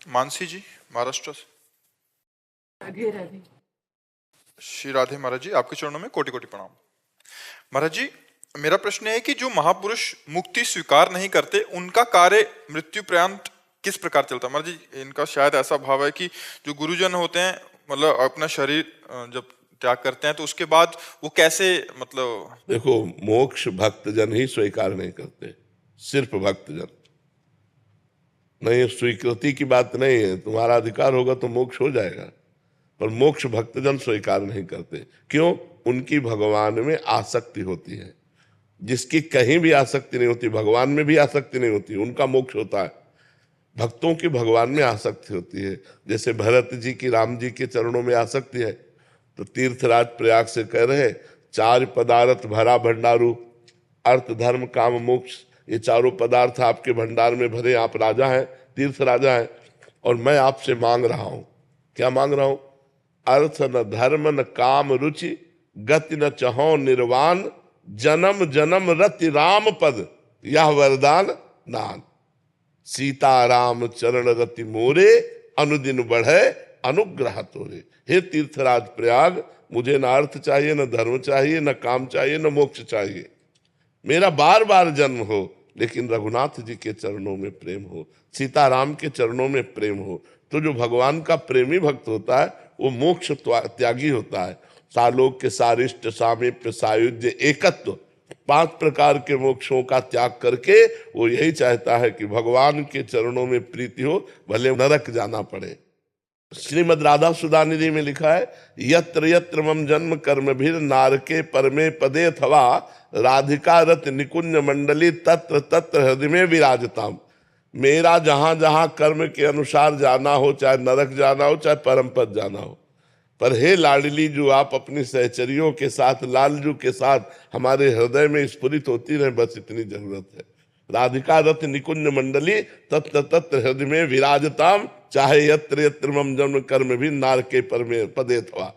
मानसी जी, महाराष्ट्र से। राधे राधे। श्री राधे महाराज जी, आपके चरणों में कोटि कोटि प्रणाम। महाराज जी, मेरा प्रश्न है कि जो महापुरुष मुक्ति स्वीकार नहीं करते, उनका कार्य मृत्यु पर्यंत किस प्रकार चलता है? महाराज जी, इनका शायद ऐसा भाव है कि जो गुरुजन होते हैं, मतलब अपना शरीर जब त्याग करते हैं तो उसके बाद वो कैसे, मतलब देखो, मोक्ष भक्तजन ही स्वीकार नहीं करते, सिर्फ भक्तजन। नहीं, स्वीकृति की बात नहीं है, तुम्हारा अधिकार होगा तो मोक्ष हो जाएगा, पर मोक्ष भक्तजन स्वीकार नहीं करते। क्यों? उनकी भगवान में आसक्ति होती है। जिसकी कहीं भी आसक्ति नहीं होती, भगवान में भी आसक्ति नहीं होती, उनका मोक्ष होता है। भक्तों की भगवान में आसक्ति होती है। जैसे भरत जी की राम जी के चरणों में आसक्ति है, तो तीर्थराज प्रयाग से कह रहे, चार पदार्थ भरा भंडारू, अर्थ धर्म काम मोक्ष, ये चारों पदार्थ आपके भंडार में भरे, आप राजा हैं, तीर्थ राजा हैं, और मैं आपसे मांग रहा हूं। क्या मांग रहा हूं? अर्थ न धर्म न काम रुचि, गति न चहो निर्वाण, जन्म जन्म रति राम पद, यह वरदान नान। सीता राम चरण रति मोरे, अनुदिन बढ़े अनुग्रह तोरे। हे तीर्थराज प्रयाग, मुझे न अर्थ चाहिए, न धर्म चाहिए, न काम चाहिए, न मोक्ष चाहिए। मेरा बार बार जन्म हो, लेकिन रघुनाथ जी के चरणों में प्रेम हो, सीताराम के चरणों में प्रेम हो। तो जो भगवान का प्रेमी भक्त होता है वो मोक्ष त्यागी होता है। सालोक के सारिष्ट सामीप्य सायुज्य एकत्व, 5 प्रकार के मोक्षों का त्याग करके वो यही चाहता है कि भगवान के चरणों में प्रीति हो, भले नरक जाना पड़े। श्रीमद् राधा सुधानिधि में लिखा है, यत्र यत्र मम जन्म कर्म भीर नारके परमे पदे थवा, राधिका रत निकुंज मंडली तत्र तत्र हृदय में विराजताम। मेरा जहां जहां कर्म के अनुसार जाना हो, चाहे नरक जाना हो, चाहे परम पद जाना हो, पर हे लाडली, जो आप अपनी सहचरियों के साथ, लालजू के साथ हमारे हृदय में स्फुरित होती रहे, बस इतनी जरूरत है। राधिका रथ निकुंज मंडली तत्र तत्र हृदय में विराजताम, चाहे यत्र यत्र मम जन्म कर्म भी नार के परमे पदे थवा।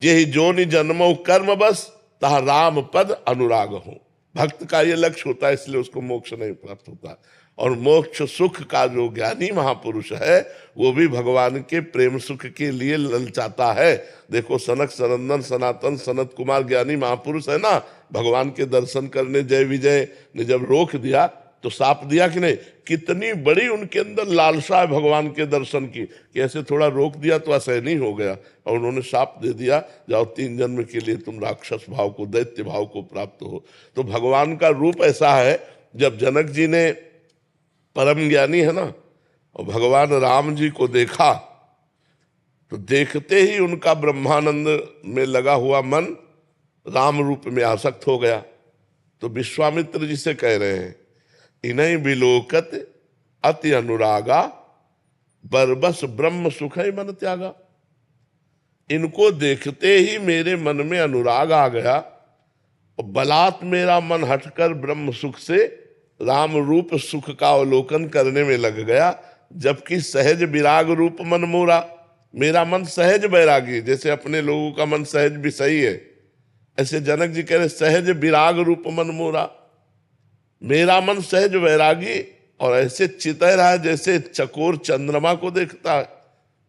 यही जोनि जन्मो कर्म बस, तहा राम पद अनुराग हो। भक्त का ये लक्ष्य होता है, इसलिए उसको मोक्ष नहीं प्राप्त होता। और मोक्ष सुख का जो ज्ञानी महापुरुष है, वो भी भगवान के प्रेम सुख के लिए ललचाता है। देखो, सनक सनंदन सनातन सनत कुमार ज्ञानी महापुरुष है ना, भगवान के दर्शन करने जय विजय ने जब रोक दिया तो साप दिया कि नहीं? कितनी बड़ी उनके अंदर लालसा है भगवान के दर्शन की, कि ऐसे थोड़ा रोक दिया तो असहनीय हो गया, और उन्होंने साप दे दिया, जाओ 3 जन्म के लिए तुम राक्षस भाव को, दैत्य भाव को प्राप्त हो। तो भगवान का रूप ऐसा है, जब जनक जी ने, परम ज्ञानी है ना, और भगवान राम जी को देखा, तो देखते ही उनका ब्रह्मानंद में लगा हुआ मन राम रूप में आसक्त हो गया। तो विश्वामित्र जी से कह रहे हैं, इन्हीं विलोकत अति अनुरागा, बरबस ब्रह्म सुख ही मन त्यागा। इनको देखते ही मेरे मन में अनुराग आ गया, और बलात् मेरा मन हटकर ब्रह्म सुख से राम रूप सुख का अवलोकन करने में लग गया। जबकि सहज विराग रूप मन मोरा, मेरा मन सहज बैरागी, जैसे अपने लोगों का मन सहज विषयी है, ऐसे जनक जी कह रहे सहज विराग रूप मन मोरा, मेरा मन सहज वैरागी, और ऐसे चितह रहा है जैसे चकोर चंद्रमा को देखता है।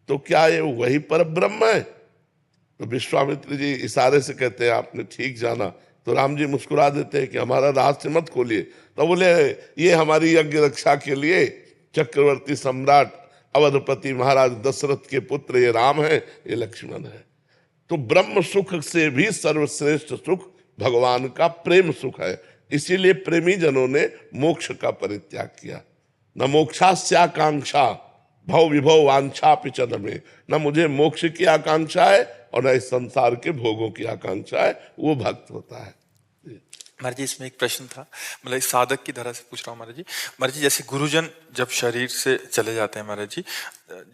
तो क्या ये वही पर ब्रह्म है? तो विश्वामित्र जी इशारे से कहते हैं, आपने ठीक जाना। तो राम जी मुस्कुरा देते हैं कि हमारा रहस्य मत खोलिए। तो बोले, ये हमारी यज्ञ रक्षा के लिए चक्रवर्ती सम्राट अवधपति महाराज दशरथ के पुत्र ये राम है, ये लक्ष्मण है। तो ब्रह्म सुख से भी सर्वश्रेष्ठ सुख भगवान का प्रेम सुख है। इसीलिए प्रेमी जनों ने मोक्ष का परित्याग किया। न मोक्षास्याकांक्षा भव विभव वांछा पिचन में, न मुझे मोक्ष की आकांक्षा है और न इस संसार के भोगों की आकांक्षा है, वो भक्त होता है। महाराज जी, इसमें एक प्रश्न था, मतलब इस साधक की तरह से पूछ रहा हूँ महाराज जी। महाराज जी, जैसे गुरुजन जब शरीर से चले जाते हैं महाराज जी,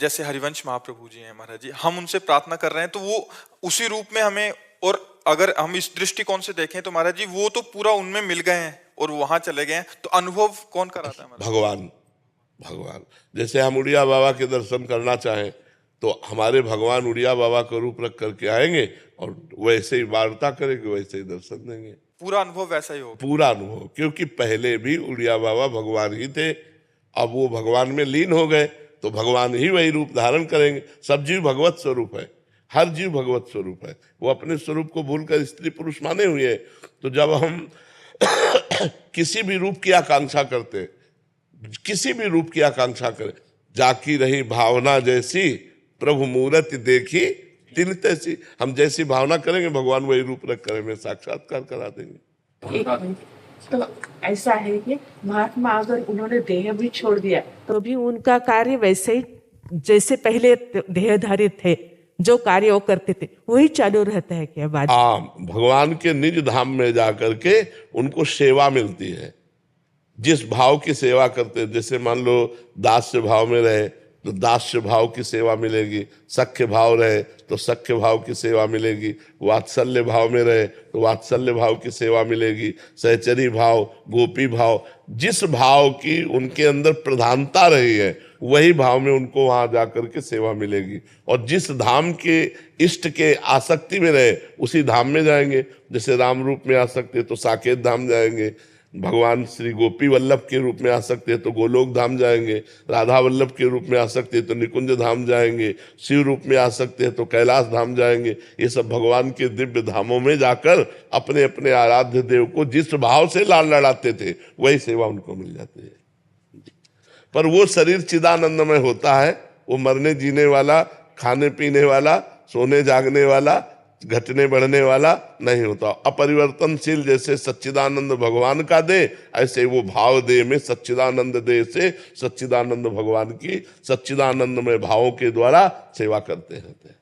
जैसे हरिवंश महाप्रभु जी हैं महाराज जी, हम उनसे प्रार्थना कर रहे हैं तो वो उसी रूप में हमें, और अगर हम इस दृष्टिकोण से देखें तो महाराज जी वो तो पूरा उनमें मिल गए हैं और वहां चले गए हैं, तो अनुभव कौन कराता है? भगवान। भगवान जैसे हम उड़िया बाबा के दर्शन करना चाहें तो हमारे भगवान उड़िया बाबा का रूप रख करके आएंगे और वैसे ही वार्ता करेंगे, वैसे ही दर्शन देंगे। पूरा अनुभव वैसा ही होगा? पूरा अनुभव, क्योंकि पहले भी उड़िया बाबा भगवान ही थे, अब वो भगवान में लीन हो गए, तो भगवान ही वही रूप धारण करेंगे। सब जीव भगवत स्वरूप है, हर जीव भगवत स्वरूप है। वो अपने स्वरूप को भूलकर स्त्री पुरुष माने हुए हैं। तो जब हम किसी भी रूप की आकांक्षा करते, किसी भी रूप की आकांक्षा करें, जाकी रही भावना जैसी प्रभु मूर्ति देखी तिन तैसी, हम जैसी भावना करेंगे भगवान वही रूप रख कर हमें साक्षात्कार करा देंगे। एक मिनट, तो ऐसा है कि महात्मा अगर उन्होंने देह भी छोड़ दिया तो भी उनका कार्य वैसे ही जैसे पहले देहधारी थे, जो कार्य वो करते थे वही चालू रहता है क्या बाद? हाँ, भगवान के निज धाम में जाकर के उनको सेवा मिलती है। जिस भाव की सेवा करते, जैसे मान लो दास्य भाव में रहे तो दास्य भाव की सेवा मिलेगी, सख्य भाव रहे तो सख्य भाव की सेवा मिलेगी, वात्सल्य भाव में रहे तो वात्सल्य भाव की सेवा मिलेगी, सहचरी भाव, गोपी भाव, जिस भाव की उनके अंदर प्रधानता रही है वही भाव में उनको वहां जाकर के सेवा मिलेगी। और जिस धाम के इष्ट के आसक्ति में रहे उसी धाम में जाएंगे। जैसे राम रूप में आसक्ति है तो साकेत धाम जाएंगे, भगवान श्री गोपी वल्लभ के रूप में आ सकते हैं तो गोलोक धाम जाएंगे, राधा वल्लभ के रूप में आ सकते हैं तो निकुंज धाम जाएंगे, शिव रूप में आ सकते हैं तो कैलाश धाम जाएंगे। ये सब भगवान के दिव्य धामों में जाकर अपने अपने आराध्य देव को जिस भाव से लाल लड़ाते थे वही सेवा उनको मिल जाती है। पर वो शरीर चिदानंदमय होता है, वो मरने जीने वाला, खाने पीने वाला, सोने जागने वाला, घटने बढ़ने वाला नहीं होता। अपरिवर्तनशील जैसे सच्चिदानंद भगवान का दे, ऐसे वो भाव दे में सच्चिदानंद दे से सच्चिदानंद भगवान की सच्चिदानंद में भावों के द्वारा सेवा करते रहते हैं।